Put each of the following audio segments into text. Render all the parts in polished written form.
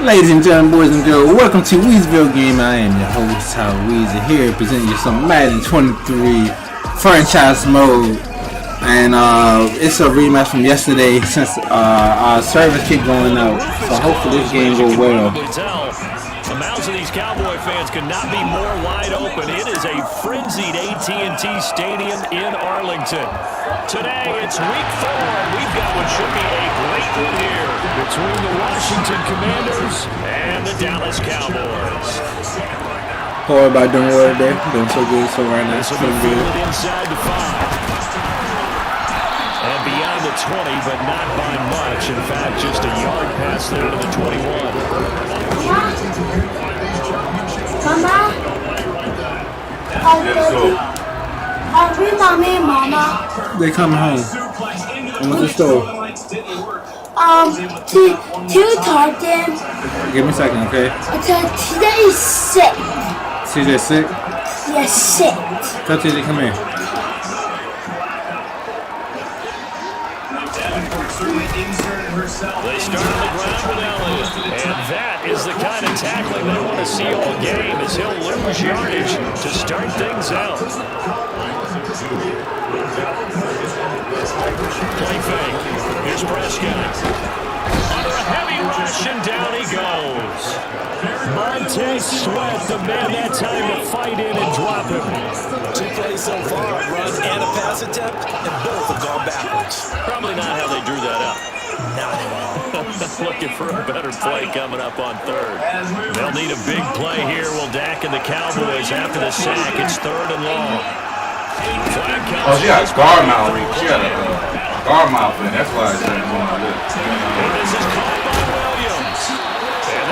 Ladies and gentlemen, boys and girls, welcome to WizzeyVille Game. I am your host, Weezy, here presenting you some Madden 23 franchise mode. And it's a rematch from yesterday since our service keep going out. So hopefully this game go well. The mouths of these Cowboy fans could not be more wide open. It is a frenzied AT&T Stadium in Arlington. Today, it's week 4. We've got what should be a great one here between the Washington Commanders and the Dallas Cowboys. Poor by doing well there. Doing so good so right now. So good. Inside the 5. And beyond the 20, but not by much. In fact, just a yard pass there to the 21. Mama? Mama? They coming home. And what's the store? To Tartan. Give me a second, okay? Today is sick. CJ sick? Yes, sick. Tell TJ come here. They start on the ground with Elliott. And that is the kind of tackling they want to see all game as he'll lose yardage to start things out. Play fake. Here's Prescott. Under a heavy rush and down he goes. Montez Sweat, the man that time to fight in and drop him. 2 plays so far, a run and a pass attempt, and both have gone backwards. Probably not how they drew that up. Not at all. Looking for a better play coming up on third. They'll need a big play here. Will Dak and the Cowboys after the sack. It's 3rd and long. Oh, she got a guard mouth. She got a guard mouth, and that's why it's going like this. This is caught by Williams.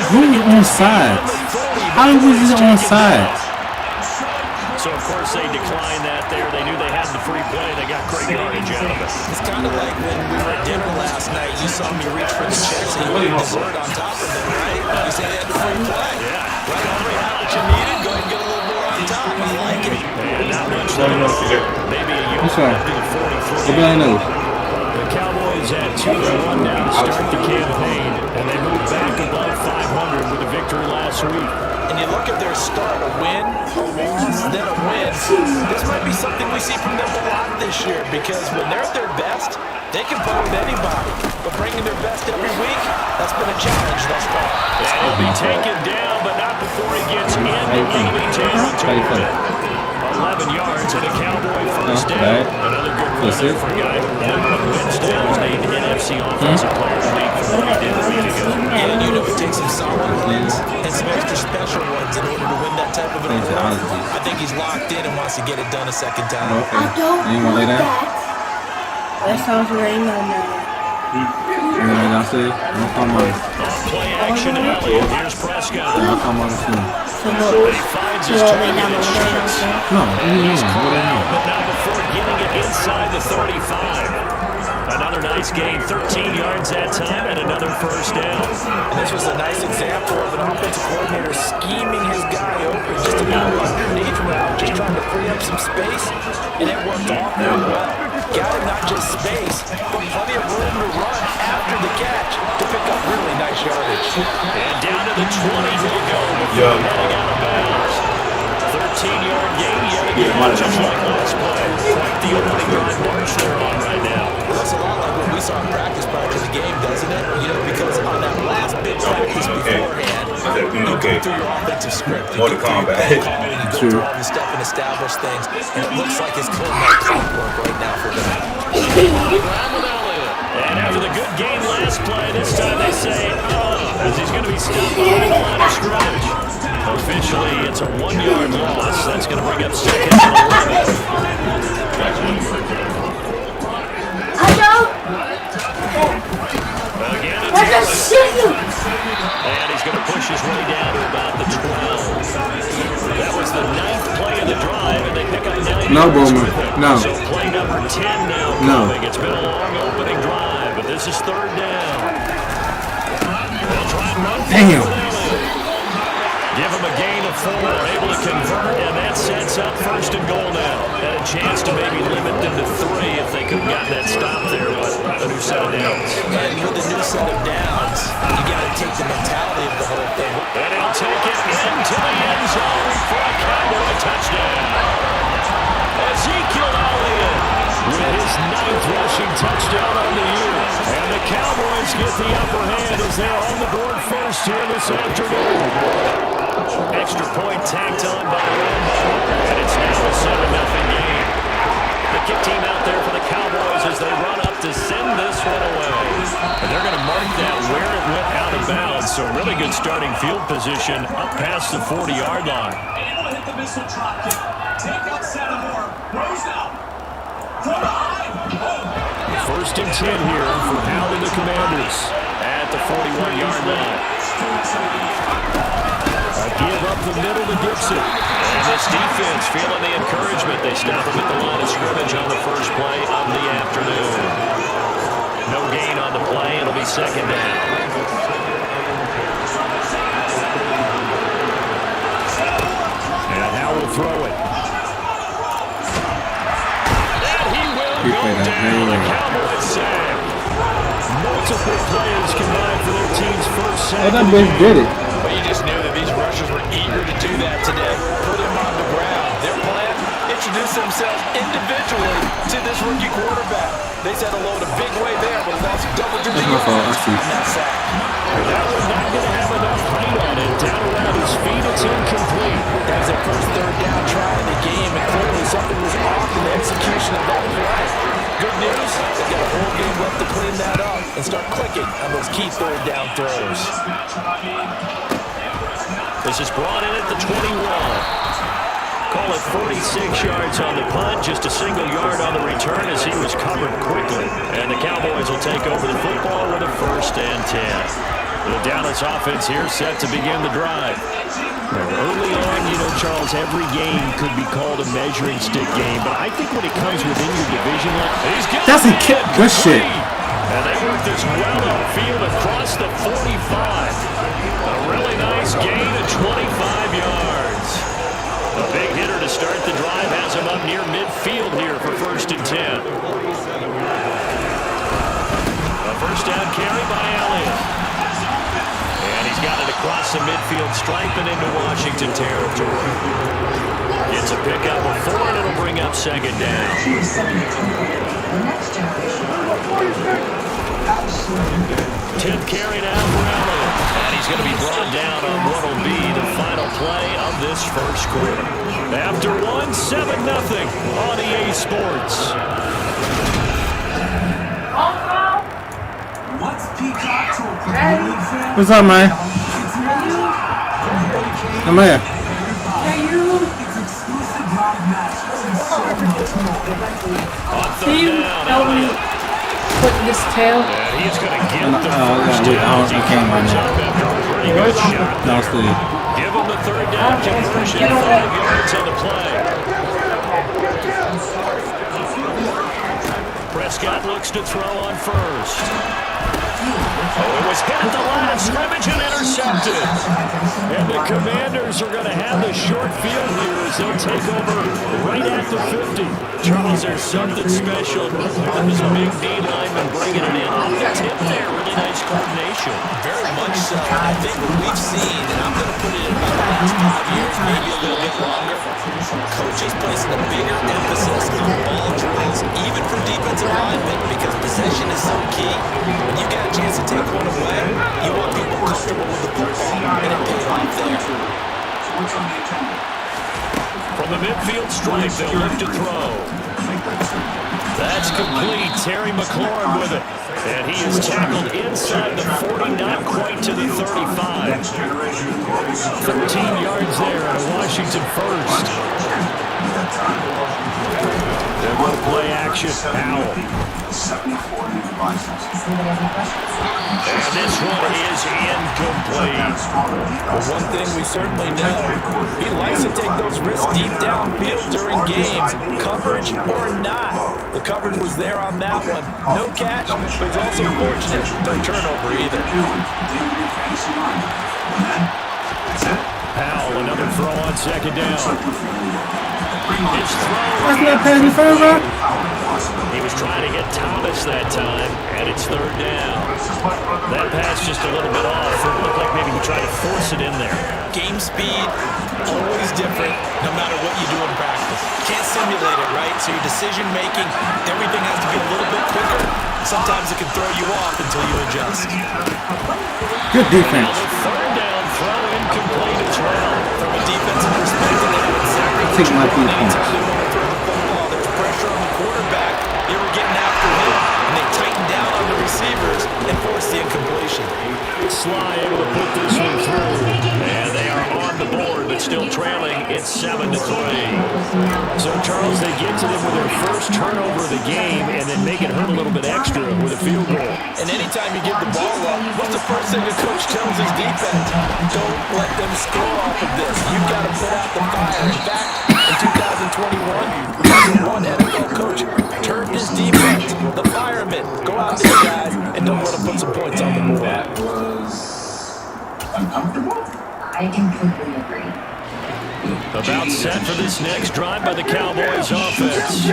Who's on sides? How was he on sides? So, of course, they declined that there. They knew they had the free play. They got great yardage out of it. It's kind of like when we were at dinner last night. You saw me reach for the checks and you put dessert on top of it, right? You said they had the free play. Yeah. Right on right now that you needed. Go ahead and get a little more on top. I like it. And not much there. Maybe a yard to the 43. The Cowboys had 2-1 now to start the campaign, and they moved back above 500 with a victory last week. And you look at their start, a win, a loss, then a win. This might be something we see from them a lot this year because when they're at their best, they can play with anybody. But bringing their best every week, that's been a challenge thus far. And he'll be taken down, but not before he gets into enemy territory. 11 yards and a Cowboy first down. Another good run there for a guy who Wednesday was named NFC Offensive Player of the Week for what he did a week ago. And you know it takes some solid wins and some extra special ones in order to win that type of an award. I think he's locked in and wants to get it done a second time. I don't want that. That sounds raining on that. You want to downstairs? No, come on. Play action Elliott. Here's Prescott. No, come on soon. He finds his target and strikes. No, what do you mean? But now before getting it inside the 35. Another nice gain, 13 yards that time, and another first down. And this was a nice example of an offensive coordinator scheming his guy open just a little underneath route, just trying to free up some space, and it worked all very well. Got him not just space, but plenty of room to run after the catch to pick up really nice yardage. And down to the 20 he'll go before heading out of bounds. 13-yard gain yet again, just like last play. Quite the opening drive march they're on right now. Looks a lot like what we saw in practice prior to the game, doesn't it? You know, because on that last big practice beforehand, you go through your offensive script. More to combat. You go through all the stuff and establish things, and it looks like it's going like clockwork right now for them. And after the good game last play, this time they say, as he's going to be stopped behind the line of scrimmage. Officially, it's a 1-yard loss. That's going to bring up 2nd and 11. Again, it's and he's going to push his way down to about the 12. That was the 9th play of the drive, and they pick up 9 No, yards Bowman. with it. No. So play number 10 now coming. It's been a long opening drive, but this is 3rd down. They'll try and run. Damn. Give him a gain of 4, able to convert, and that sets up 1st and goal now. And a chance to maybe limit them to 3 if they could have gotten that stop there, but a new set of downs. And with a new set of downs, you got to take the mentality of the whole thing. And he'll take it into the end zone for a Cowboy touchdown. Ezekiel Elliott with his 9th rushing touchdown on the year. And the Cowboys get the upper hand as they're on the board first here this afternoon. Extra point tacked on by Rambo, and it's now a 7-0 game. The kick team out there for the Cowboys as they run up to send this one away. And they're going to mark that where it went out of bounds. So really good starting field position up past the 40-yard line. Hit the missile drop kick. Take out Sanamore. Rose out. From behind. First and 10 here for Hal and the Commanders at the 41-yard line. A give up the middle to Gibson. And this defense feeling the encouragement. They stop him at the line of scrimmage on the first play of the afternoon. No gain on the play. It'll be second down. And Hal will throw it. And he will go down. The Cowboys sack. Multiple players combined for their team's first sack. Oh, that bitch did it. But you just knew that these rushers were eager to do that today. Put him on the ground. Their plan, introduce themselves individually to this rookie quarterback. They said hello to Big Way there, but lost double-digit yards on that sack. That was not going to have enough height on it. Down around his feet, it's incomplete. That was their first third down try in the game, and clearly something was off in the execution of that play. Good news, they've got a whole game left to clean that up and start clicking on those key third down throws. This is brought in at the 21. Call it 46 yards on the punt, just a single yard on the return as he was covered quickly. And the Cowboys will take over the football with a first and 10. The Dallas offense here set to begin the drive. Early on, you know, Charles, every game could be called a measuring stick game, but I think when it comes within your division, that's a kick. Good shit. And they work this well upfield across the 45. A really nice gain of 25 yards. A big hitter to start the drive has him up near midfield here for first and 10. A first down carry by Elliott. And he's got it across the midfield stripe and into Washington territory. It's a pickup of 4, and it'll bring up second down. 10th carry now for Elliott. And he's going to be brought down on what will be the final play of this first quarter. After 1-7-0 on EA Sports. What's up, man? Come here. Can you help me put this tail? And he's going to get the first I down. can't run that. Pretty good shot. No, Steve. Give him the third down conversion, 5 yards on the play. Prescott looks to throw on first. Oh, it was hit at the line of scrimmage and intercepted. And the Commanders are going to have the short field here as they'll take over right at the 50. Charles, there's something special about this big D lineman bringing it in. On the tip there, really nice coordination. Very much so. I think what we've seen, and I'm going to put it in about the last 5 years, maybe a little bit longer, coaches placing a bigger emphasis on ball drills, even for defensive linemen, because possession is so key. When you get a chance to take one away, you want people comfortable with the football, and it pays off there. From the midfield stripe, they'll lift to throw. That's complete. Terry McLaurin with it. And he is tackled inside the 40, not quite to the 35. 13 yards there at a Washington first. They're going to play action. Powell. And this one is incomplete. Well, one thing we certainly know, he likes to take those risks deep downfield during games, coverage or not. The coverage was there on that one. No catch, but he's also fortunate. No turnover either. Powell, another throw on second down. His throw. That's not passing further. He was trying to hit Thomas that time, and it's third down. That pass just a little bit off. It looked like maybe he tried to force it in there. Game speed, always different, no matter what you do in practice. Can't simulate it, right? So your decision making, everything has to be a little bit quicker. Sometimes it can throw you off until you adjust. Good defense. Third down, throw incomplete as well. From a defensive perspective, they haven't sacrificed. Take my defense. There's pressure on the quarterback. They were getting after him, and they tightened down on the receivers and forced the incompletion. Sly able to put this one through, and they are on the board, but still trailing. It's 7-3. So, Charles, they get to them with their first turnover of the game and then make it hurt a little bit extra with a field goal. And anytime you give the ball up, what's the first thing the coach tells his defense? Don't let them score off of this. You've got to put out the fire. In fact, in 2021, one NFL coach turned his defense, the firemen, go out there, guys, and don't let them put some points on the board. That was uncomfortable. I completely agree. About set for this next drive by the Cowboys offense.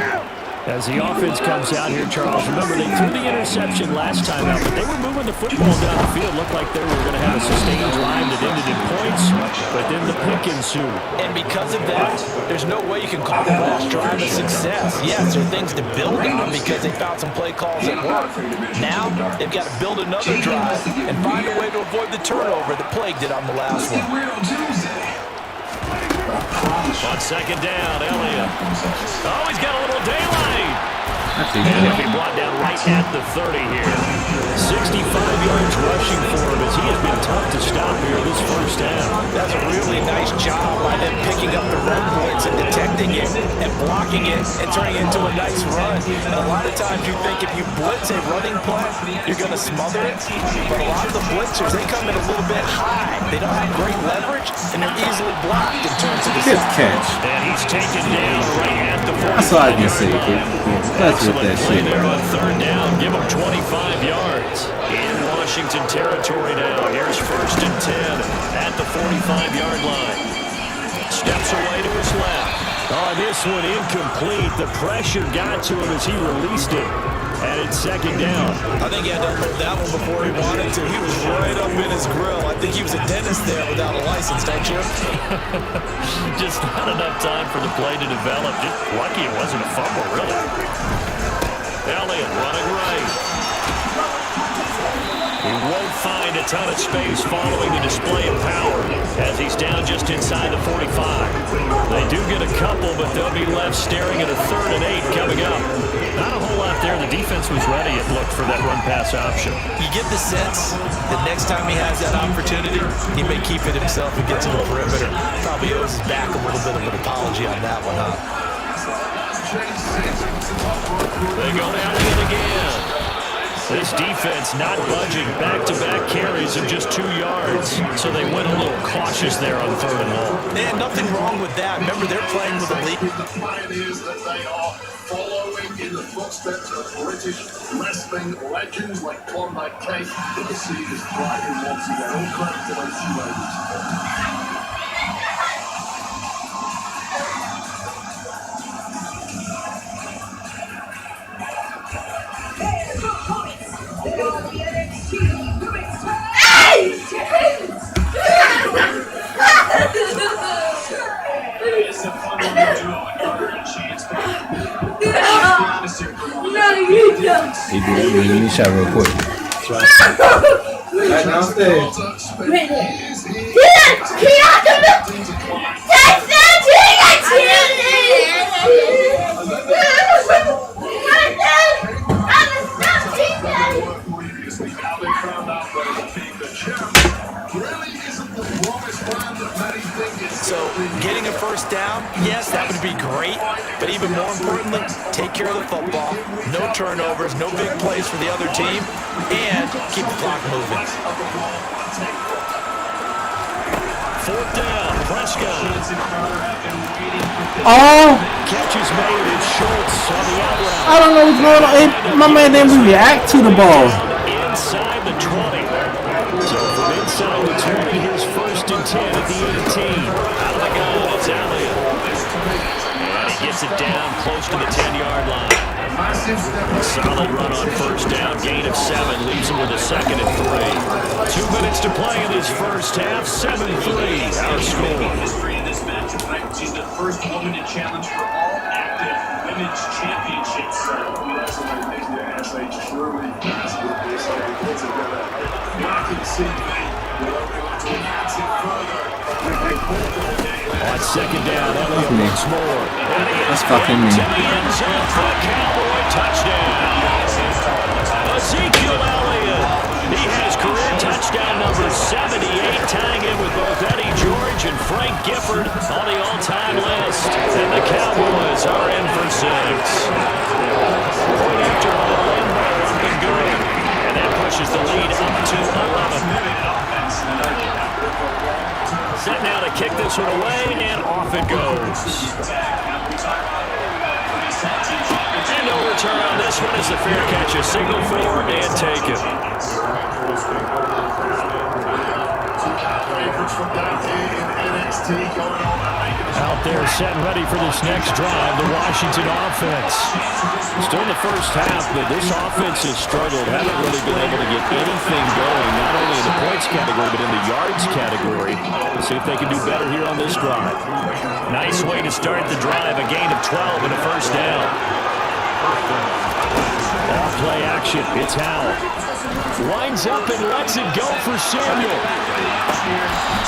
As the offense comes out here, Charles, remember they threw the interception last time out, but they were moving the football down the field. Looked like they were going to have a sustained drive that ended in points, but then the pick ensued. And because of that, there's no way you can call the last drive a success. Yes, there are things to build on because they found some play calls at work. Now, they've got to build another drive and find a way to avoid the turnover that plagued it on the last one. On second down, Elliott. Oh, he's got a little daylight. Actually, And he'll be brought down right at the 30 here. 65 yards rushing for him as he has been tough to stop here this first half. That's a really nice job by them picking up the run points and detecting it and blocking it and turning it into a nice run. And a lot of times you think if you blitz a running play, you're going to smother it. But a lot of the blitzers, they come in a little bit high. They don't have great leverage, and they're easily blocked in terms of the good side. catch. And he's taken down right at the 40. That's all I can say, kid. That's with that Play shit. there on third down. Give him 25 yards. In Washington territory now. Here's first and 10 at the 45-yard line. Steps away to his left. Oh, this one incomplete. The pressure got to him as he released it. And it's second down. I think he had to hold that one before he wanted to. He was right up in his grill. I think he was a dentist there without a license, don't you? Just not enough time for the play to develop. Just lucky it wasn't a fumble, really. Elliott running right. He won't find a ton of space following the display of power as he's down just inside the 45. They do get a couple, but they'll be left staring at a 3rd and 8 coming up. Not a whole lot there. The defense was ready, it looked, for that run-pass option. You get the sense that next time he has that opportunity, he may keep it himself and get to the perimeter. Probably owes his back a little bit of an apology on that one, huh? They go Elliott again. This defense not budging. Back-to-back carries of just 2 yards. So they went a little cautious there on 3rd and long. Man, nothing wrong with that. Remember, they're playing with a lead. The pioneers that they are, following in the footsteps of British wrestling legends like Klondike Kate. Good to see this thriving once again. All credit to those two ladies. It's a fun one to do. I got a great chance. No, you don't. He did it. You shot real quick. Right downstairs. So getting a first down, yes, that would be great. But even more importantly, take care of the football. No turnovers, no big plays for the other team, and keep the clock moving. 4th down, Prescott. Oh, Catch is made in Schultz on the outright. I don't know what's going on. My man didn't react to the ball. Inside the 20. So from inside the 20, here's first and 10 at the 18. Out of the gun, it's Elliott. And he gets it down close to the 10-yard line. Solid run on first down, gain of 7, leaves him with a 2nd and 3. 2 minutes to play in this first half, 7-3, our score. This match tonight, she's the first woman to challenge for all active women's championships. On 2nd down, Elliott once more. That's fucking me. Cowboy touchdown. Ezekiel Elliott. He has career touchdown number 78, tying in with both Eddie George and Frank Gifford on the all-time list. And the Cowboys are in for 6. Point after ball in by Robin Good. And that pushes the lead up to 11. Set now to kick this one away, and off it goes. And no return on this one as the fair catch is signaled for and taken. Out there set and ready for this next drive, the Washington offense. Still in the first half, but this offense has struggled. Haven't really been able to get anything going, not only in the points category, but in the yards category. Let's see if they can do better here on this drive. Nice way to start the drive, a gain of 12 and a first down. Off play action, it's Howell. Winds up and lets it go for Samuel.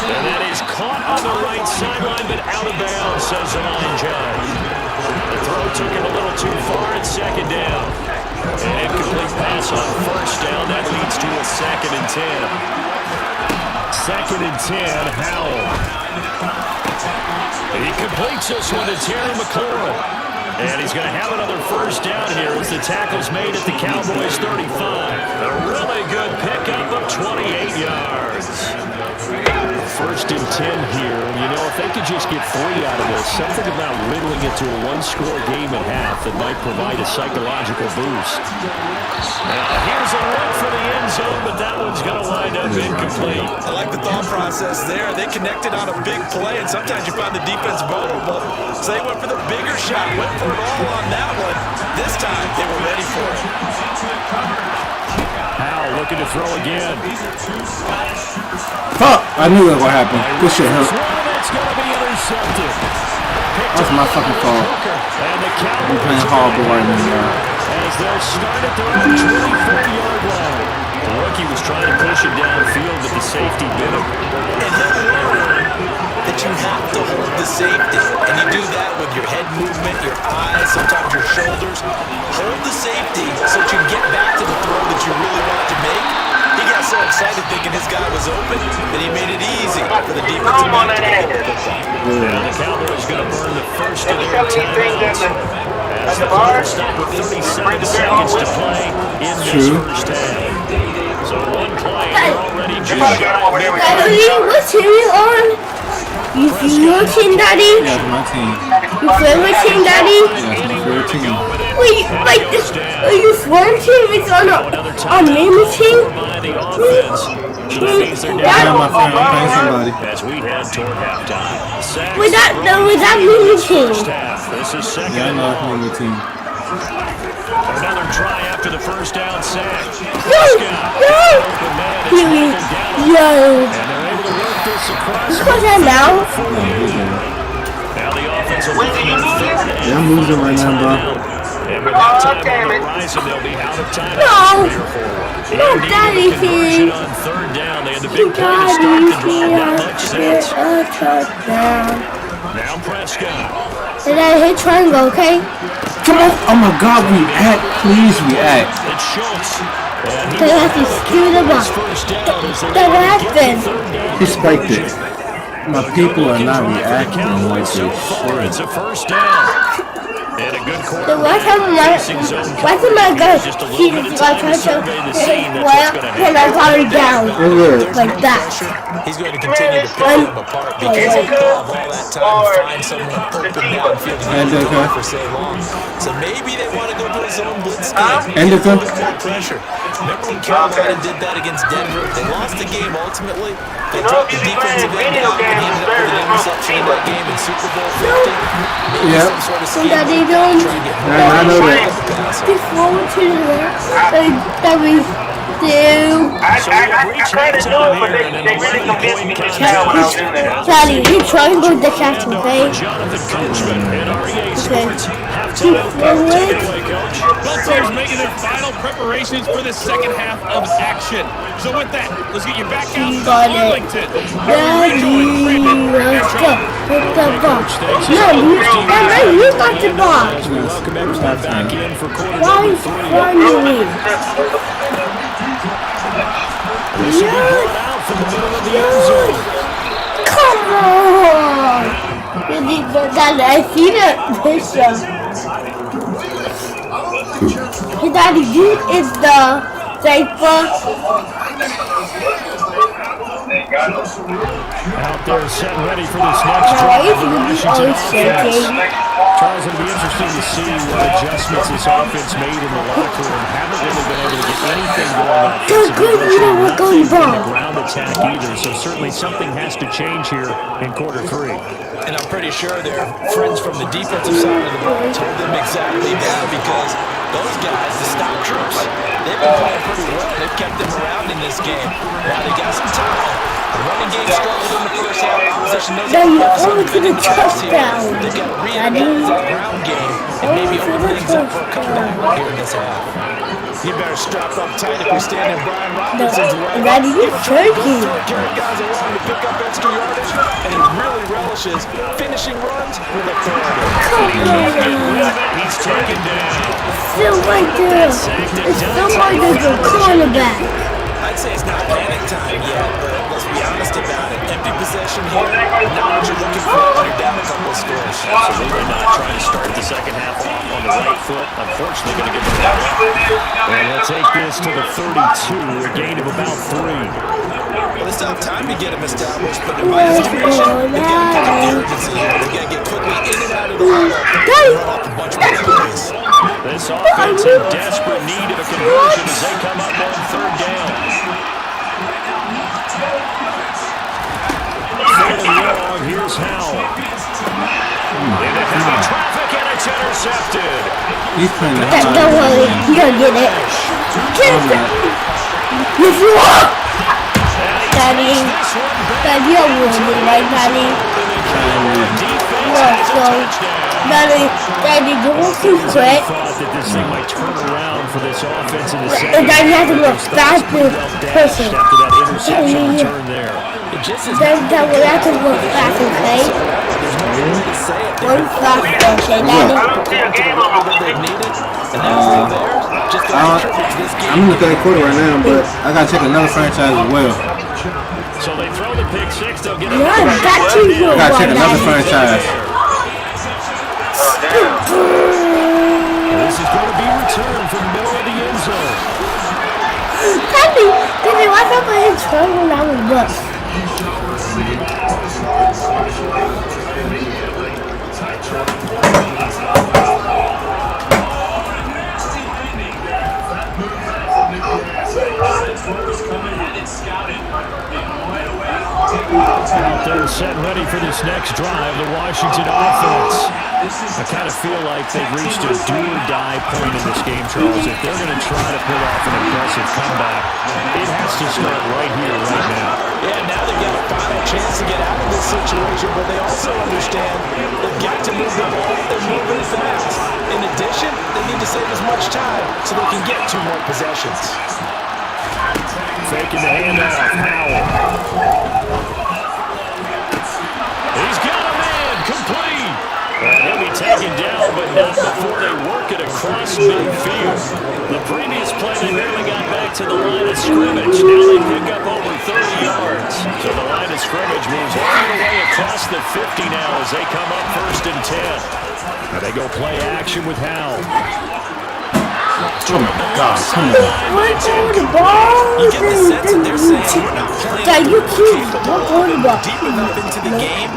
And that is caught on the right sideline, but out of bounds, says the line judge. The throw took it a little too far at 2nd down. And complete pass on first down. That leads to a 2nd and 10. 2nd and 10, Howell. He completes this one to Terry McLaurin. And he's going to have another first down here as the tackle's made at the Cowboys' 35. A really good pickup of 28 yards. 1st and 10 here. You know, if they could just get 3 out of this, something about whittling it to a 1-score game at half that might provide a psychological boost. Here's a look for the end zone, but that one's going to wind up incomplete. I like the thought process there. They connected on a big play, and sometimes you find the defense vulnerable. So they went for the bigger shot, went for it all on that one. This time, they were ready for it. Howell looking to throw again. Fuck! I knew that would happen. This shit hurt. That's going to be intercepted. That's my fucking fault. And the I'm playing hardball right now. As they'll start at their own 24-yard line. The rookie was trying to push it downfield, but the safety bit him. And he'll learn that you have to hold the safety. And you do that with your head movement, your eyes, sometimes your shoulders. Hold the safety so that you can get back to the throw that you really want to make. He got so excited thinking his guy was open that he made it easy for the defensive back to get the football. Now the Cowboys going to burn the first of their timeouts. As the clock will stop with 37 seconds to play in this first half. So one play already just Daddy, what team you on? You your team, Daddy? Yeah, my team. Your favorite team, Daddy? Yeah, my favorite team. Wait, like this? Your foreign team is on a name team? Yeah, my friend, I'm playing somebody. As we head toward halftime. Was that Mimi team? This is second. Yeah, I know I'm playing the team. Another try after the first down sack. Yo. And they're able to work this across. What's that now? Now the offensive line on third and Yeah, I'm losing right now, bro. and with that time on the horizon, they'll be out of time. No, Daddy, please. On third down, they had the big play to start the drive. Not much sense. Now Prescott. Did I hit triangle, okay? Come on! Oh my God, react! Please react! It's Schultz. They have to skew the ball. That happened. He spiked it. My people are not reacting like this shit. It's a first down. And a good The last time I got he just got trying to and I got her down like that. He's going to continue to pick them apart because he called all that time to find someone open downfield for so long. So maybe they want to go to his own blitz scheme. And more pressure. Remember when Carolina did that against Denver? They lost the game ultimately. They dropped the defensive end down and ended up with an interception in that game in Super Bowl 50. Maybe some sort of scheme. I know that. Just forward to the left. That we do. I tried to do it, but they really convinced me to tell when I was in there. Daddy, he tried to go to the castle, okay? Jonathan Coachman at REA Sports. Keep forward. Both teams making their final preparations for the second half of action. So with that, let's get you back out to Arlington. Daddy, let's go. With the ball. No, you got the ball. Welcome everyone back in for quarter Why number is 3. finally? This will be brought out from the middle of the end zone. Come on! I see that picture. Daddy, this is the safer. Out there set ready for this next drive. The Washington offense. Charles, it'll be interesting to see what adjustments this offense made in the locker room. Haven't really been able to get anything going on the ground attack either, so certainly something has to change here in quarter 3. And I'm pretty sure their friends from the defensive side of the ball told them exactly that, because those guys, the stop troops, they've been playing pretty well. They've kept them around in this game. Now they got some time. The running game struggled in the first half. Opposition knows Now you're how over to the touchdown. They've got to re-energize that ground game and maybe open things up for a comeback here in this half. You better strap up tight if you're standing Brian Robinson's way. Daddy, you're tricky. Carry guys along to pick up extra yardage, and he really relishes finishing runs with authority. He's taken down. Still right there. It's still like there's a cornerback. I'd say it's not panic time yet, but let's be honest about it. Empty possession here, not what you're looking for when you're down a couple of scores. Absolutely not trying to start the second half off on the right foot. Unfortunately, going to give it that one. And they'll take this to the 32, a gain of about 3. Well, they still have time to get him established, but in my estimation, they're getting kind of urgency here. They're going to get quickly in and out of the hole and run off a bunch more plays. This offense in desperate need of a conversion as they come up on 3rd down. 3rd and long, here's Howell. Into heavy traffic and it's intercepted. He's playing the Don't worry, you're gonna get it. Get it. If you want. Daddy, you're winning, right, Daddy? Let's go. Daddy, don't too quick. Thought that this thing might turn around for this offense in the second. Daddy has to look faster person. After that interception return there. That will have to look fast, okay? One fast, okay, Daddy? I'm in the 3rd quarter right now, but I gotta check another franchise as well. So they throw the pick 6, they'll get Yeah, that's too good. I gotta check another franchise. This is going to be returned from the middle of the end zone. Daddy, why can't I hit trouble now with bus? Out there set ready for this next drive, the Washington offense. I kind of feel like they've reached a do-or-die point in this game, Charles. If they're going to try to pull off an impressive comeback, it has to start right here, right now. Yeah, now they've got a final chance to get out of this situation, but they also understand they've got to move the ball. They're moving fast. In addition, they need to save as much time so they can get 2 more possessions. Faking the handoff, Howell. He's got a man, complete. He'll be taken down, but not before they work it across midfield. The previous play, they barely got back to the line of scrimmage. Now they pick up over 30 yards. So the line of scrimmage moves all the way across the 50 now as they come up 1st and 10. Now they go play action with Howell. Oh my God, come on. What's on the ball? You get the sense that they're saying we're not playing Daddy, you cute. What's on the ball? deep enough into the game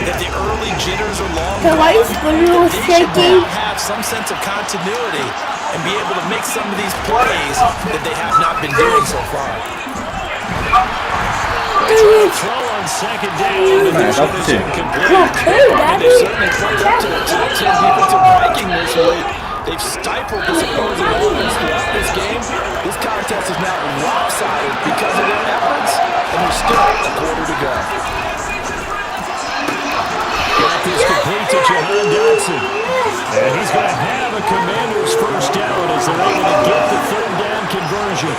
that the early jitters are long So why is gone, Spooner that they should shaking? now have some sense of continuity and be able to make some of these plays that they have not been doing so far. Throw on 2nd down. That's up to 2. Okay, Daddy. Certainly played up to the top 10 defensive ranking this week. They've stifled this opposing offense throughout this game. This contest is now lopsided because of their efforts, and there's still a quarter to go. Got this complete to Jahan Dotson. And he's going to have a Commander's first down as they're able to get the third down conversion.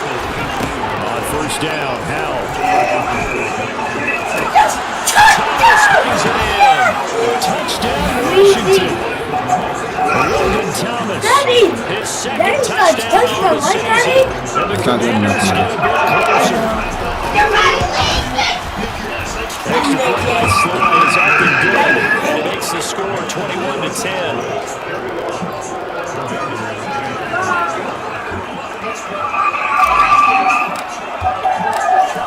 On first down, Howell. Thomas brings it in. Touchdown, Washington. Logan Thomas. His second touchdown of the season. And the Commanders get a bit closer. Extra point slide is up and good, and it makes the score 21-10.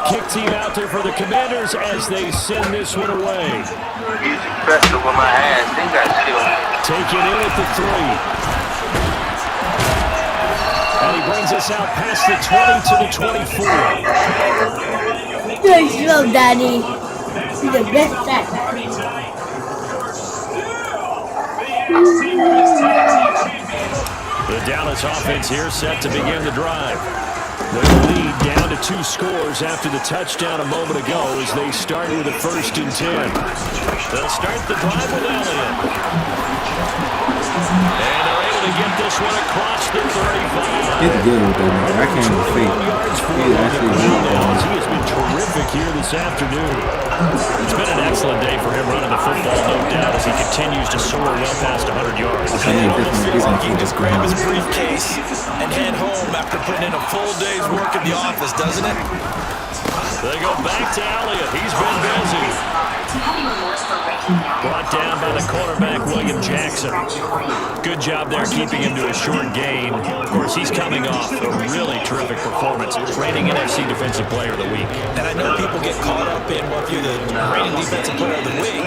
Kick team out there for the Commanders as they send this one away. Music festival with my ass. Think I still Take it in at the 3. And he brings us out past the 20 to the 24. You're slow, Daddy. You're the best at The Dallas offense here set to begin the drive. They lead down to 2 scores after the touchdown a moment ago as they start with a 1st and 10. They'll start the drive with Elliott. And they're able to get this one across the 35. He's good with that nigga. I can't even fake. He's actually good. He has been terrific here this afternoon. It's been an excellent day for him running the football, no doubt, as he continues to soar well past 100 yards. Feels like he can just grab his briefcase and head home after putting in a full day's work in the office, doesn't it? They go back to Elliott. He's been busy. Brought down by the quarterback, William Jackson. Good job there keeping him to a short gain. Of course, he's coming off a really terrific performance, reigning NFC Defensive Player of the Week. And I know people get caught up in, well, if you're the reigning Defensive Player of the Week,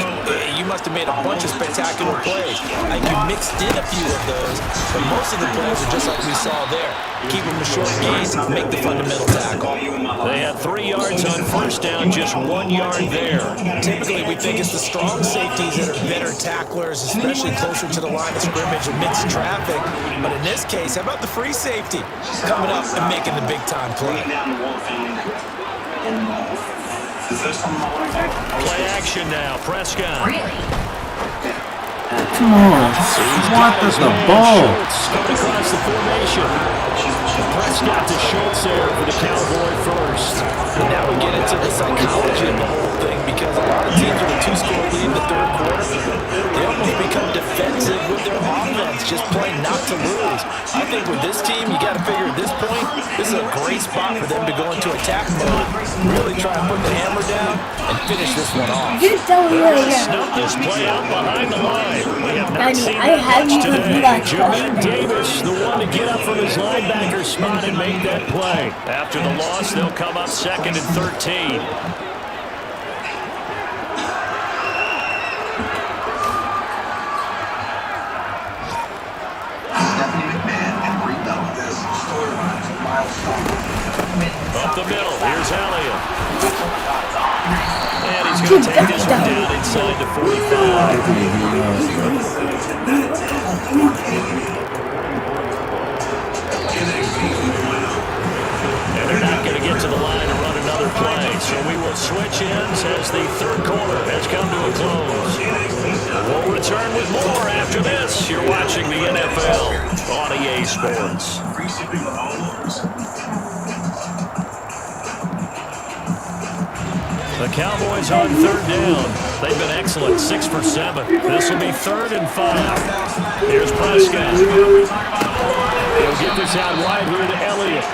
you must have made a bunch of spectacular plays. Like you mixed in a few of those, but most of the plays are just like we saw there. Keep them a short gains, make the fundamental tackle. They had 3 yards on first down, just 1 yard there. Typically, we think it's the strong safeties that are better tacklers, especially closer to the line of scrimmage amidst traffic. But in this case, how about the free safety coming up and making the big-time play? Play action now, Prescott. Come on. What is the ball? Coming across the formation. Prescott to Schultz there for the Cowboy first. And now we get into the psychology of the whole thing, because a lot of teams with a 2-score lead in the third quarter, they almost become defensive with their offense, just playing not to lose. I think with this team, you got to figure at this point, this is a great spot for them to go into attack mode, really try and put the hammer down and finish this one off. You're so weird. Snuff this play out behind the line. We have not Daddy, seen I have much you today. to Jermaine Davis, the one to get up from his linebacker spot and make that play. After the loss, they'll come up 2nd and 13. Up the middle, here's Elliott. And he's going to take this one down inside the 45. And they're not going to get to the line and run another play. So we will switch ends as the third quarter has come to a close. We'll return with more after this. You're watching the NFL on EA Sports. The Cowboys on third down. They've been excellent, 6 for 7. This will be 3rd and 5. Here's Prescott. He'll get this out wide here to Elliott.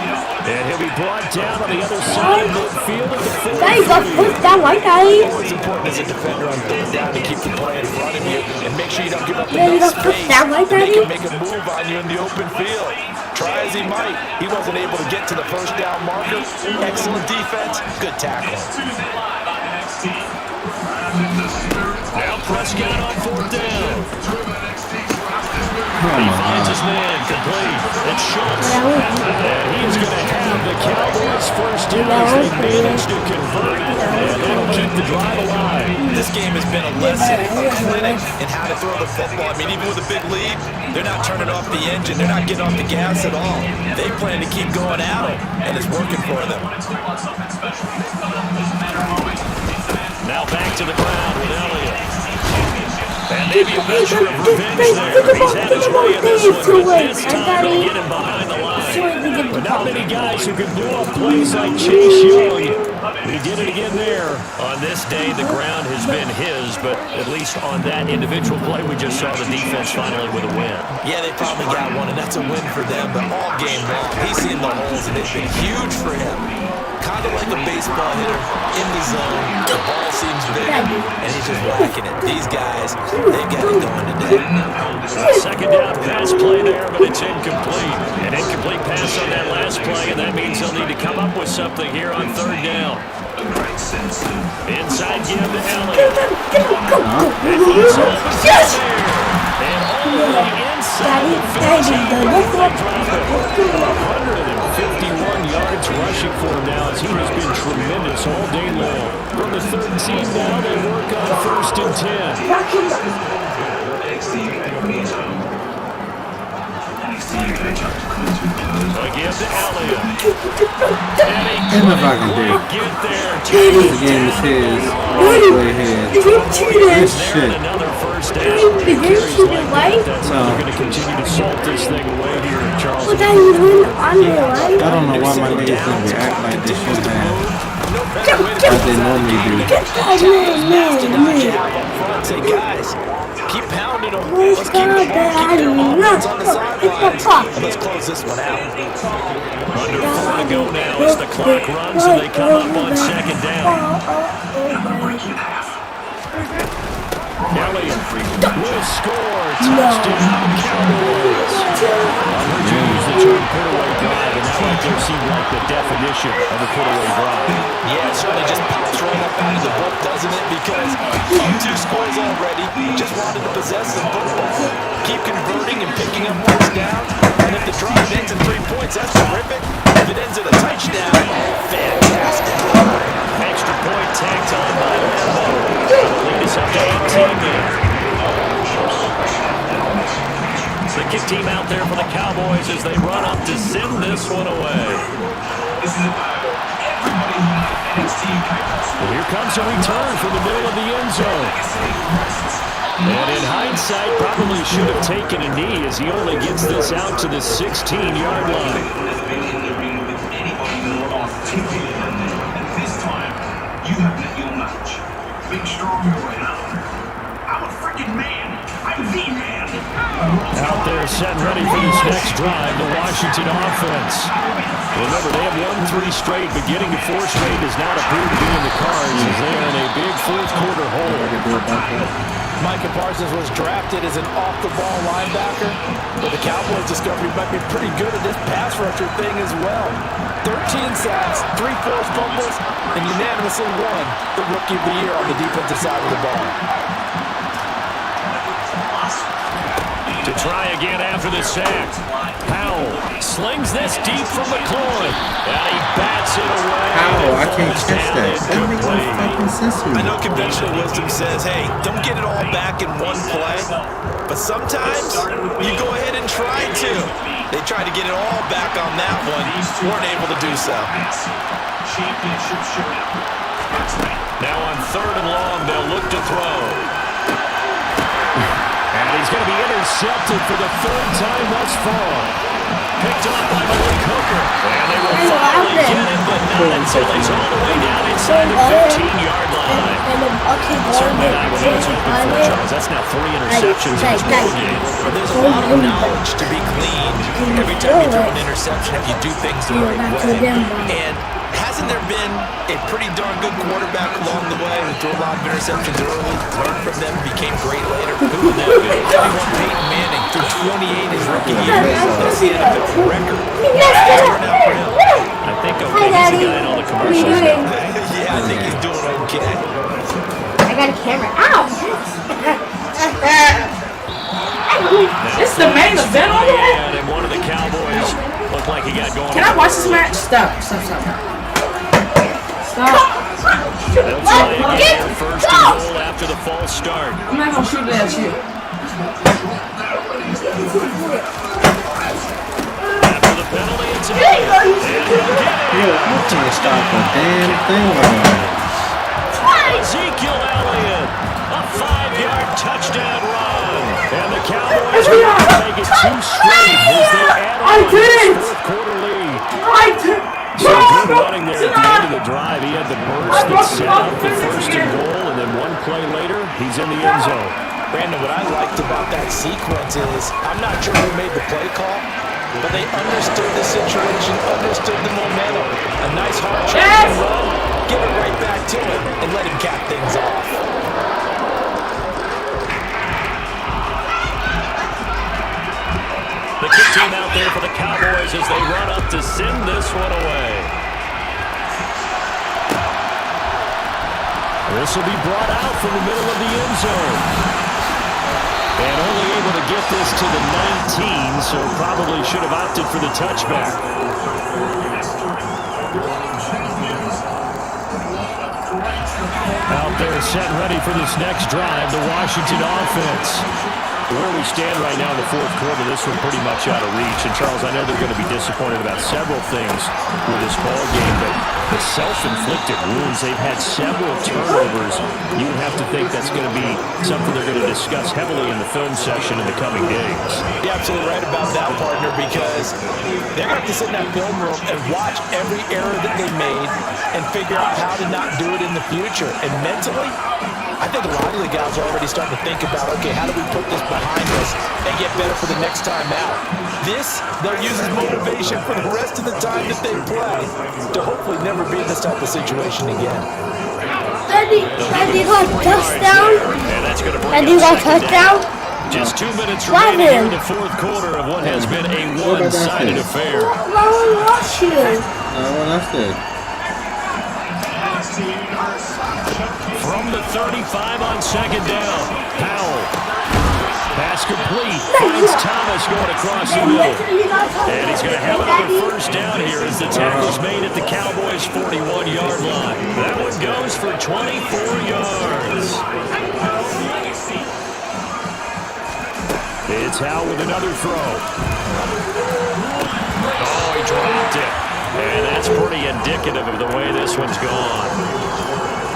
And he'll be brought down on the other side of the field at the 40. Guys, got pushed down like that. It's important as a defender on third down to keep the play in front of you and make sure you don't give up enough space to make a move on you in the open field. Try as he might, he wasn't able to get to the first down marker. Excellent defense, good tackle. Now Prescott on 4th down. He finds his man complete. It's Schultz. And he's going to have the Cowboys first down as they manage to convert. And that'll keep the drive alive. This game has been a lesson, a clinic in how to throw the football. I mean, even with a big lead, they're not turning off the engine. They're not getting off the gas at all. They plan to keep going at it, and it's working for them. Now back to the ground with Elliott. And maybe a measure of revenge there. He's had his way in this one, but this time they'll get him behind the line. But not many guys who can blow up plays like Chase Young. He did it again there. On this day, the ground has been his, but at least on that individual play, we just saw the defense finally with a win. Yeah, they probably got one, and that's a win for them, but all game long, he's seen the holes, and it's been huge for him. Kind of like a baseball hitter in the zone. The ball seems big, and he's just whacking it. These guys, they've got it going today. Second down pass play there, but it's incomplete. An incomplete pass on that last play, and that means they'll need to come up with something here on third down. Inside give to Elliott. And he's open there. And all the inside the 151 yards rushing for him now as he has been tremendous all day long. From the third team now, they work on first and 10. Again to Elliott. And if I can do it. Get there. The game is his. All the way his. This shit. Another first down. That's how they're going to continue to salt this thing away here in Charleston. I don't know why my niggas don't react like this shit, man. As they normally do. Say, guys, keep pounding them. Let's keep the ball, keep their offense on the sidelines. And let's close this one out. Under 4 to go now as the clock runs and they come up on second down. Elliott will score. Touchdown, Cowboys. I heard you use the term put-away drive, and that right there seemed like the definition of a put-away drive. Yeah, it certainly just pops right up out of the book, doesn't it? Because up 2 scores already, just wanted to possess the football. Keep converting and picking up first down. And if the drive ends in 3 points, that's terrific. If it ends in a touchdown, fantastic. Extra point tacked on by Lambo. Lead us up to 18 there. The kick team out there for the Cowboys as they run up to send this one away. Well, here comes a return from the middle of the end zone. And in hindsight, probably should have taken a knee as he only gets this out to the 16-yard line. This time, you have met your match. Big, strong boy. I'm a freaking man. I'm the man. Out there set ready for this next drive, the Washington offense. Remember, they have won 3 straight, but getting to 4 straight does not appear to be in the cards as they are in a big fourth-quarter hole. Micah Parsons was drafted as an off-the-ball linebacker, but the Cowboys discovered he might be pretty good at this pass rusher thing as well. 13 sacks, 3 forced fumbles, and unanimously won the Rookie of the Year on the defensive side of the ball. To try again after the sack. Powell slings this deep from McLaurin. And he bats it away. How? I can't catch that. That makes no fucking sense to me. I know conventional wisdom says, hey, don't get it all back in one play. But sometimes you go ahead and try to. They tried to get it all back on that one. Weren't able to do so. Now on 3rd and long, they'll look to throw. And he's going to be intercepted for the 3rd time thus far. Picked up by Malik Hooker. And they will finally get him, but not until he's all the way down inside the 15-yard line. Certainly not what he was hoping for, Charles. That's now 3 interceptions in his ball game. There's a lot of knowledge to be gleaned every time you throw an interception if you do things the right way. And hasn't there been a pretty darn good quarterback along the way who threw a lot of interceptions early, learned from them, became great later? Who would that be? Everyone Peyton Manning threw 28 his rookie year. That's the NFL record. I think he's the guy in all the commercials now. Yeah, I think he's doing okay. I got a camera. Ow! I This is the main event on here? And one of the Cowboys looked like he got going. Can I watch this match? Stop. They'll try again for first and goal after the false start. I'm not gonna shoot it at you. After the penalty, it's a You can't stop the damn thing right now. Ezekiel Elliott, a 5-yard touchdown run. And the Cowboys are going to make it 2 straight as they add on to this fourth-quarter lead. So good running there at the end of the drive. He had the burst that set up the first and goal, and then one play later, he's in the end zone. Brandon, what I liked about that sequence is, I'm not sure who made the play call, but they understood the situation, understood the momentum. A nice hard charge run, give it right back to him, and let him cap things off. The kick team out there for the Cowboys as they run up to send this one away. This will be brought out from the middle of the end zone. And only able to get this to the 19, so probably should have opted for the touchback. Out there set ready for this next drive, the Washington offense. Where we stand right now in the fourth quarter, this one pretty much out of reach. And Charles, I know they're going to be disappointed about several things with this ball game, but the self-inflicted wounds, they've had several turnovers. You would have to think that's going to be something they're going to discuss heavily in the film session in the coming days. You're absolutely right about that, partner, because they're going to have to sit in that film room and watch every error that they made and figure out how to not do it in the future. And mentally, I think a lot of the guys are already starting to think about, okay, how do we put this behind us and get better for the next time out? This, they'll use as motivation for the rest of the time that they play to hopefully never be in this type of situation again. Daddy got a touchdown. And that's going to bring Daddy got a touchdown. Just 2 minutes remaining here in the fourth quarter of what has been a one-sided affair. Watch you. What else did? From the 35 on second down, Powell. Pass complete. Finds Thomas going across the middle. And he's going to have another first down here as the tackle's made at the Cowboys' 41-yard line. That one goes for 24 yards. It's Howell with another throw. Oh, he dropped it. And that's pretty indicative of the way this one's gone.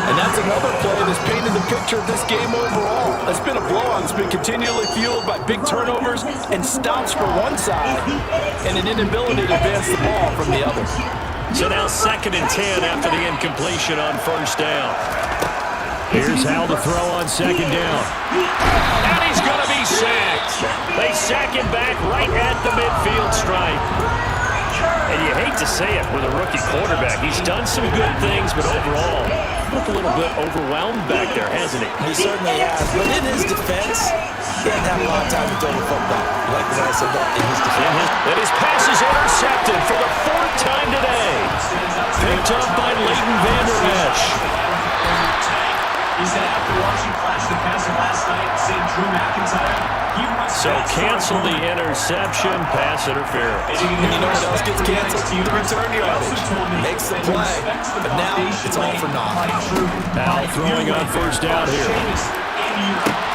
And that's another play that's painted the picture of this game overall. It's been a blowout. It's been continually fueled by big turnovers and stops for one side and an inability to advance the ball from the other. So now 2nd and 10 after the incompletion on first down. Here's Hal to throw on second down. And he's going to be sacked. They sack him back right at the midfield stripe. And you hate to say it with a rookie quarterback. He's done some good things, but overall, looked a little bit overwhelmed back there, hasn't he? He certainly has. But in his defense, he hasn't had a lot of time to throw the football. Like what I said, in his defense. And his pass is intercepted for the 4th time today. Picked up by Leighton Vander Esch. He said after watching Flash the pass last night, said Drew McIntyre. So cancel the interception, pass interference. And you know what else gets canceled? The return yardage. Makes the play, but now it's all for naught. Now throwing on first down here.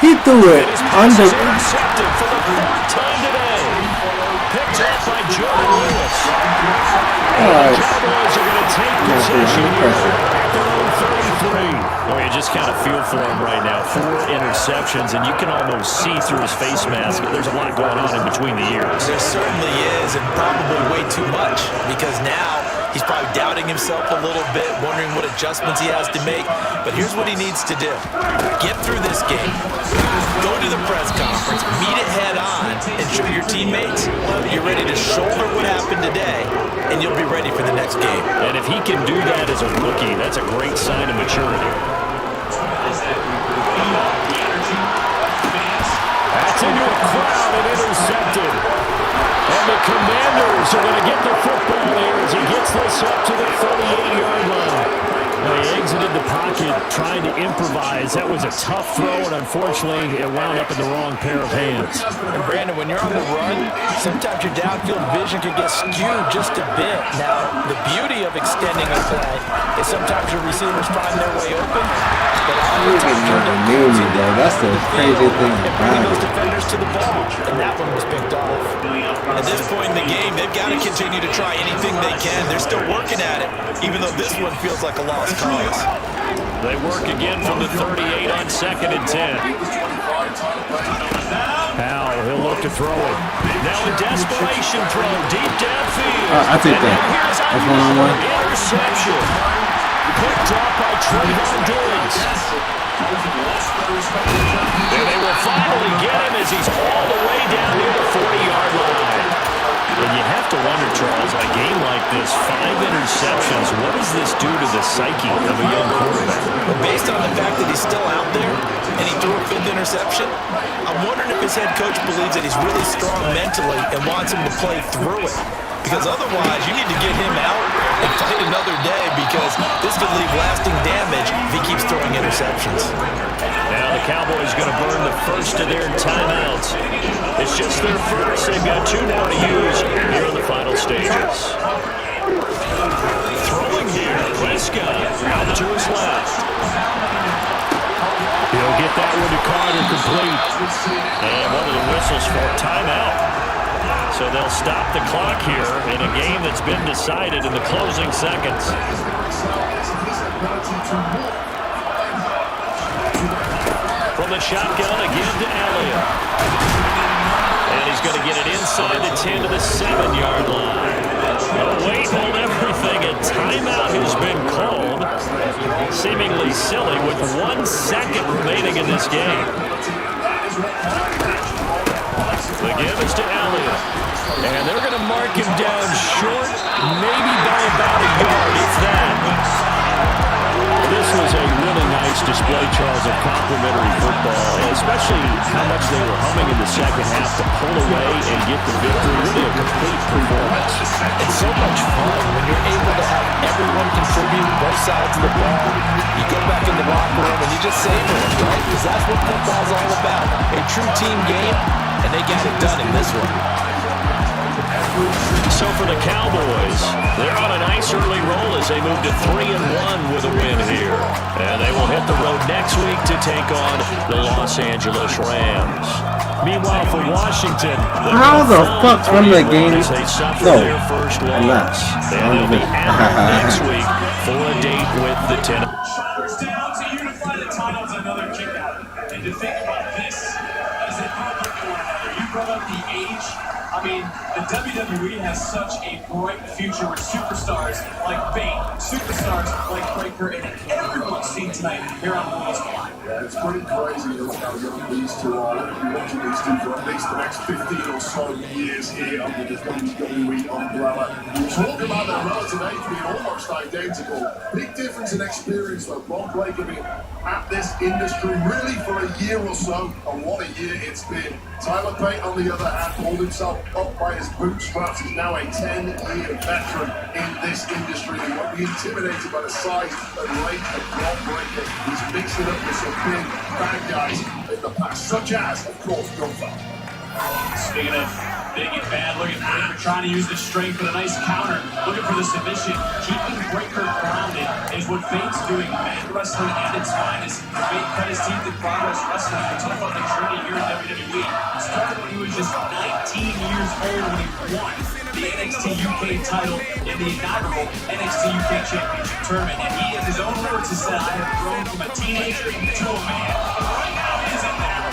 He threw it under. Intercepted for the 4th time today. Picked up by Jordan Lewis. The Cowboys are going to take possession here at their own 33. Oh, you just kind of feel for him right now. 4 interceptions, and you can almost see through his face mask. There's a lot going on in between the ears. There certainly is, and probably way too much, because now he's probably doubting himself a little bit, wondering what adjustments he has to make. But here's what he needs to do. Get through this game. Go to the press conference. Meet it head on and show your teammates you're ready to shoulder what happened today, and you'll be ready for the next game. And if he can do that as a rookie, that's a great sign of maturity. That's into a crowd and intercepted. And the Commanders are going to get the football here as he gets this up to the 38-yard line. Now he exited the pocket pocket trying to improvise. That was a tough throw, and unfortunately, it wound up in the wrong pair of hands. And Brandon, when you're on the run, sometimes your downfield vision can get skewed just a bit. Now, the beauty of extending a play is sometimes your receivers find their way open. But that's the crazy thing about those defenders to the ball, and that one was picked off. At this point in the game, they've got to continue to try anything they can. They're still working at it, even though this one feels like a lost cause. They work again from the 38 on 2nd and 10. Powell, he'll look to throw it. Now a desperation throw deep downfield. I take that. That's one-on-one. Interception. Picked off by Trayvon Diggs. And they will finally get him as he's all the way down near the 40-yard line. And you have to wonder, Charles, in a game like this, 5 interceptions, what does this do to the psyche of a young quarterback? Well, based on the fact that he's still out there and he threw a 5th interception, I'm wondering if his head coach believes that he's really strong mentally and wants him to play through it. Because otherwise, you need to get him out and fight another day, because this could leave lasting damage if he keeps throwing interceptions. Now the Cowboys going to burn the first of their timeouts. It's just their first. They've got 2 more to use here in the final stages. Throwing here, Prescott out to his left. He'll get that one to Carter complete. And one of the whistles for a timeout. So they'll stop the clock here in a game that's been decided in the closing seconds. From the shotgun again to Elliott. And he's going to get it inside the 10 to the 7-yard line. Wait on everything. A timeout has been called. Seemingly silly with 1 second remaining in this game. The give is to Elliott. And they're going to mark him down short, maybe by about a yard, if that. This was a really nice display, Charles, of complimentary football, especially how much they were humming in the second half to pull away and get the victory. Really a complete performance. It's so much fun when you're able to have everyone contribute both sides of the ball. You go back in the locker room and you just savor it, right? Because that's what football's all about. A true team game, and they got it done in this one. So for the Cowboys, they're on a nice early roll as they move to 3-1 with a win here. And they will hit the road next week to take on the Los Angeles Rams. Meanwhile, for Washington, how the fuck's one of the games? No, I'm not. And they'll be out next week for a date with the Tennessee. First down to unify the tunnels, another kick out. And to think about this, as they pop up to one another, you brought up the age. I mean, the WWE has such a bright future with superstars like Bane, superstars like Breaker, and everyone's seen tonight here on World's Collide. Yeah, it's pretty crazy how young these two are. We'll be watching these two for at least the next 15 or so years here under the WWE umbrella. We talk about their relative age being almost identical. Big difference in experience though. Bob Breaker being at this industry really for a year or so, and what a year it's been. Tyler Pate, on the other hand, pulled himself up by his bootstraps. He's now a 10-year veteran in this industry. He won't be intimidated by the size and weight of Bob Breaker. He's mixed it up with some big bad guys in the past, such as, of course, Gunther. Speaking of big and bad, look at Breaker trying to use the strength for the nice counter. Looking for the submission. Keeping Breaker grounded is what Bate's doing. Man wrestling at its finest. Bate cut his teeth in progress wrestling. We talk about the journey here in WWE. Started when he was just 19 years old when he won the NXT UK title in the inaugural NXT UK Championship tournament. And he, in his own words, has said, I have grown from a teenager to a man. Right now, he is in there.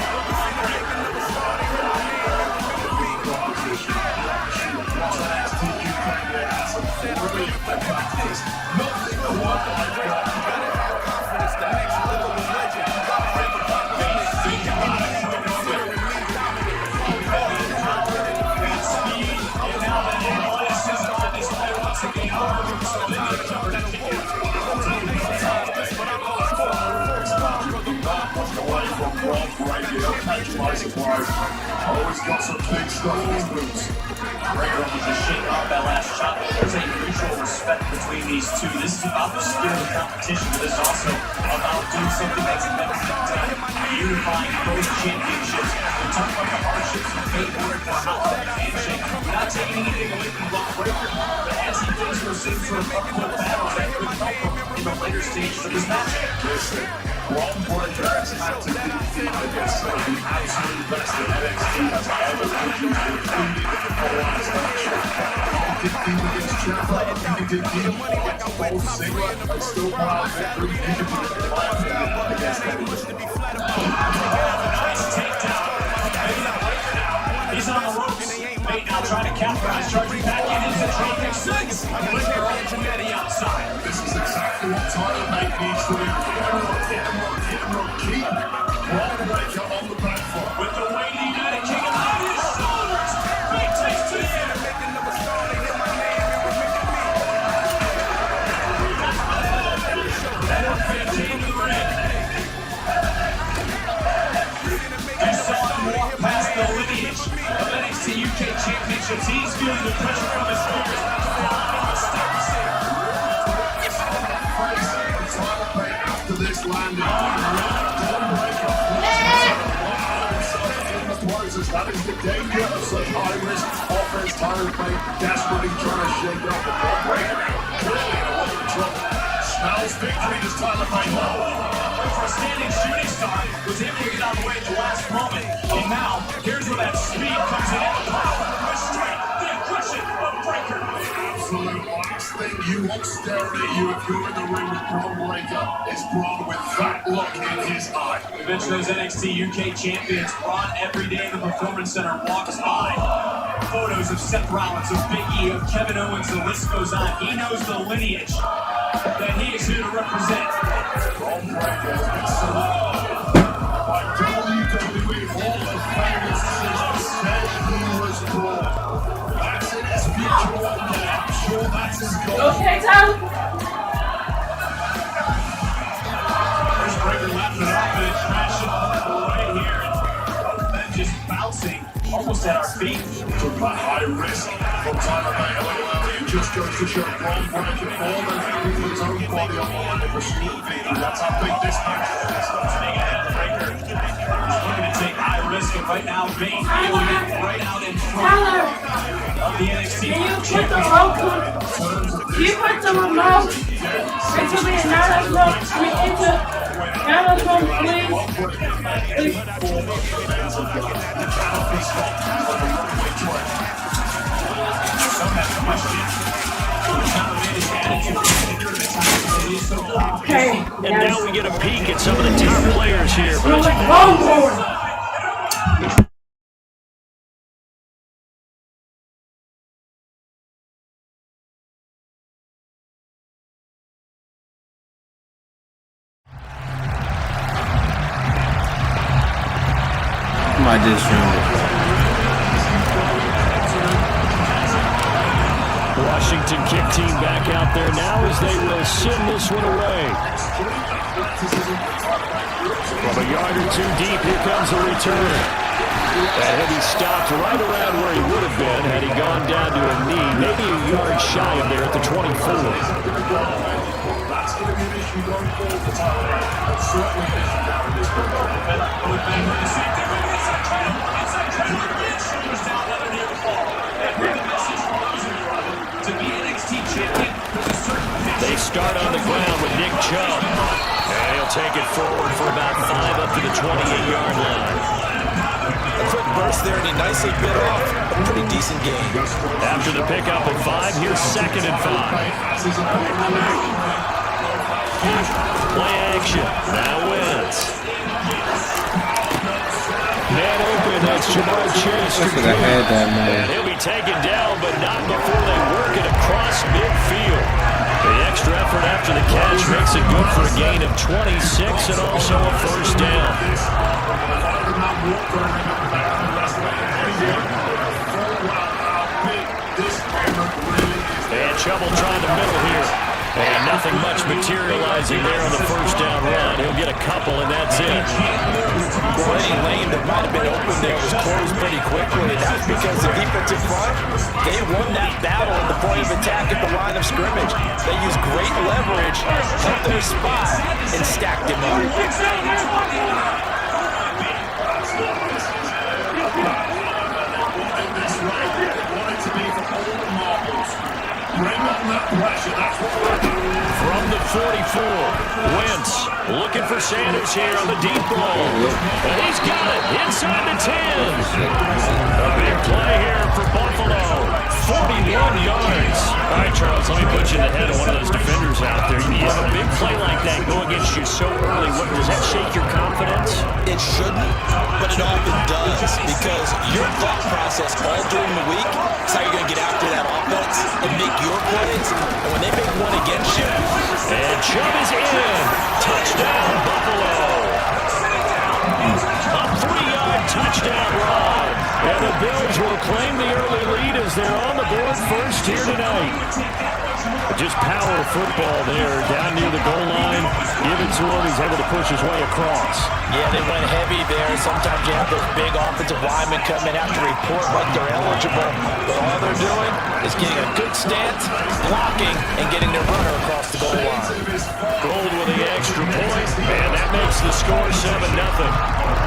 Always got some big stuff in his boots. Breaker was just shaking off that last shot. There's a mutual respect between these two. This is about the spirit of competition, but there's also a do something that's never been done. Unifying both championships. We're talking about the hardships of Fate work for how that handshake. We're not taking anything away from Braun Breaker, but as he faces some sort of uphill battle that could help him in the later stages of this match. Listen, Braun Breaker has had to compete against some of the absolute best that NXT has ever produced, including the last match. He can compete against Ciampa, he can compete against both Ziggler, and still pull out a victory. He can compete against anyone. Nice takedown. He's on the ropes. Bate now trying to capitalize, charging back in into Tropic 6. Breaker all the way to the outside. This is exactly what Tyler Bate needs to do. Hit him up, keep Braun Breaker on the back foot. With the weight of the United Kingdom on his shoulders, Bate takes to the air. You saw him walk past the lineage of NXT UK Championships. He's feeling the pressure from his fingers. Tyler Bate after this landing. That is the danger of such high-risk offense. Tyler Bate desperately trying to shake up the Braun Breaker. Clearly in a lot of trouble. Smells victory, does Tyler Bate know? For a standing shooting star, was able to get out of the way at the last moment. And now, here's where that speed comes in. The power, the strength, the aggression of Breaker. Absolute last thing you want staring at you if you're in the ring with Braun Breaker is Braun with that look in his eye. Eventually, those NXT UK champions, Braun every day in the Performance Center walks by. Photos of Seth Rollins, of Big E, of Kevin Owens, the list goes on. He knows the lineage that he is here to represent. Braun Breaker has been selected by WWE Hall of Fame since he was born. That's in his future one day. I'm sure that's his goal. Okay, Tyler. There's Breaker lapping it off and crashing right here. Both men just bouncing almost at our feet. Talk about high risk from Tyler Bate a little earlier. Just goes to show Braun Breaker more than happy with his own body on the line for speed. That's how big this match is. Staying ahead of Breaker. He's looking to take high risk, and right now, Bate able to get right out in front of the NXT Can you put the champion. Can you put the remote into the Nana's room? Into Nana's room, please? Okay. And now we get a peek at some of the top players here. My district. Washington kick team back out there now as they will send this one away. From a yard or two deep, here comes the return. That heavy stopped right around where he would have been had he gone down to a knee, maybe a yard shy of there at the 24. That's going to be an issue going forward for Tyler Bate. That's certainly an issue down in this program. They start on the ground with Nick Chubb. And he'll take it forward for about 5 up to the 28-yard line. A quick burst there, and he nicely bit off a pretty decent game. After the pickup at 5, here's 2nd and 5. Play action. Now wins. Man open, that's Jamar Chase. I should have had that, man. And he'll be taken down, but not before they work it across midfield. The extra effort after the catch makes it good for a gain of 26 and also a first down. And Chubb will try the middle here. And nothing much materializing there on the first down run. He'll get a couple, and that's it. Well, any lane that might have been open there was closed pretty quickly, and that's because the defensive front, they won that battle at the point of attack at the line of scrimmage. They used great leverage, held their spot, and stacked him up. From the 44, Wentz looking for Sanders here on the deep ball. And he's got it inside the 10. A big play here for Buffalo. 41 yards. All right, Charles, let me put you in the head of one of those defenders out there. You have a big play like that go against you so early. Does that shake your confidence? It shouldn't, but it often does, because your thought process all during the week is how you're going to get after that offense and make your plays. And when they make one against you, and Chubb is in. Touchdown, Buffalo. A 3-yard touchdown run. And the Bills will claim the early lead as they're on the board first here tonight. Just power football there, down near the goal line. Give it to him. He's able to push his way across. Yeah, they went heavy there. Sometimes you have those big offensive linemen come in, have to report like they're eligible. But all they're doing is getting a good stance, blocking, and getting their runner across the goal line. Gold with the extra point, and that makes the score 7-0.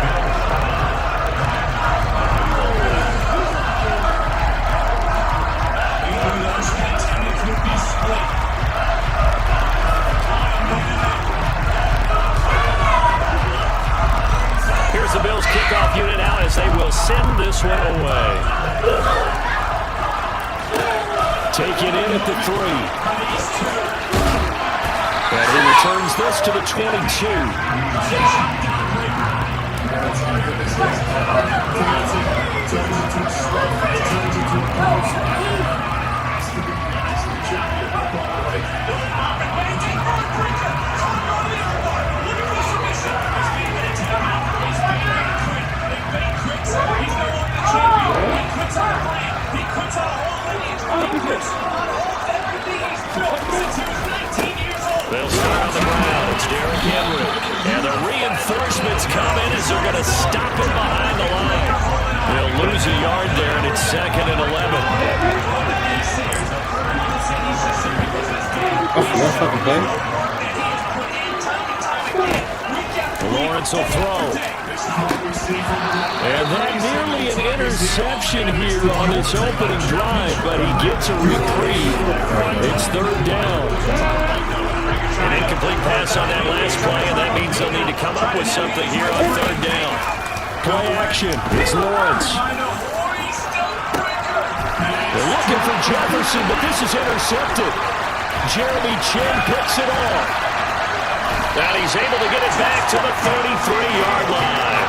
Here's the Bills kickoff unit out as they will send this one away. Taken in at the 3. And he returns this to the 22. They'll start on the ground. It's Derrick Henry. And the reinforcements come in as they're going to stop him behind the line. They'll lose a yard there, and it's 2nd and 11. Lawrence will throw. And that nearly an interception here on this opening drive, but he gets a reprieve. It's 3rd down. An incomplete pass on that last play, and that means they'll need to come up with something here on 3rd down. Play action. It's Lawrence. They're looking for Jefferson, but this is intercepted. Jeremy Chin picks it off. And he's able to get it back to the 33-yard line.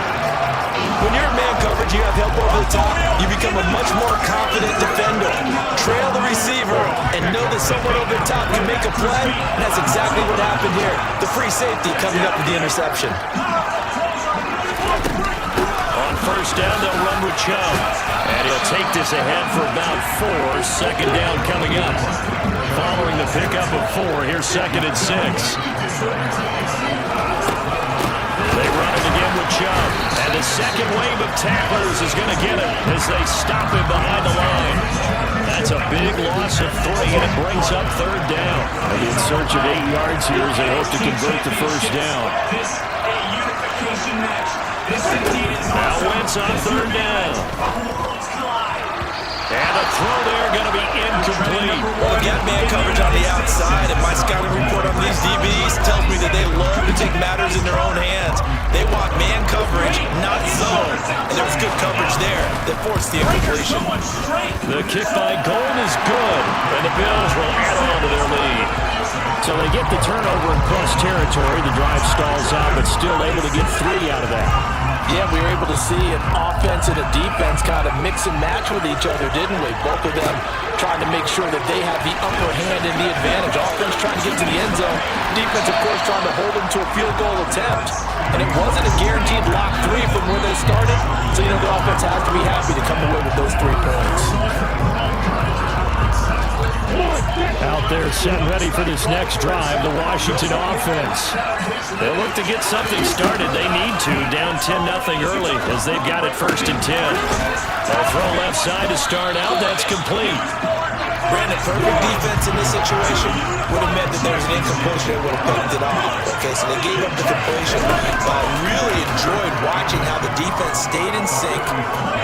When you're in man coverage, you have help over the top, you become a much more confident defender. Trail the receiver and know that someone over the top can make a play, and that's exactly what happened here. The free safety coming up with the interception. On 1st down, they'll run with Chubb. And he'll take this ahead for about 4. 2nd down coming up. Following the pickup of 4, here's 2nd and 6. They run it again with Chubb. And the second wave of tacklers is going to get him as they stop him behind the line. That's a big loss of 3, and it brings up 3rd down. And in search of 8 yards here as they hope to convert the 1st down. Now Wentz on 3rd down. And a throw there going to be incomplete. Well, get man coverage on the outside, and my scouting report on these DBs tells me that they love to take matters in their own hands. They want man coverage, not zone. And there was good coverage there that forced the incompletion. The kick by Gold is good, and the Bills will add on to their lead. So they get the turnover in plus territory. The drive stalls out, but still able to get 3 out of that. Yeah, we were able to see an offense and a defense kind of mix and match with each other, didn't we? Both of them trying to make sure that they have the upper hand and the advantage. Offense trying to get to the end zone. Defense, of course, trying to hold them to a field goal attempt. And it wasn't a guaranteed lock 3 from where they started. So, the offense has to be happy to come away with those 3 points. Out They're set ready for this next drive, the Washington offense. They'll look to get something started. They need to, down 10-0 early as they've got it 1st and 10. They'll throw left side to start out. That's complete. Brandon, perfect defense in this situation would have meant that there was an incompletion that would have picked it off. Okay, so they gave up the completion. But I really enjoyed watching how the defense stayed in sync,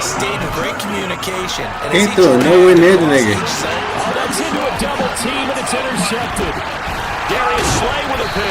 stayed in great communication. And ain't throwing nowhere near the nigga. That's into a double team, and it's intercepted. Darius Slay with a pick.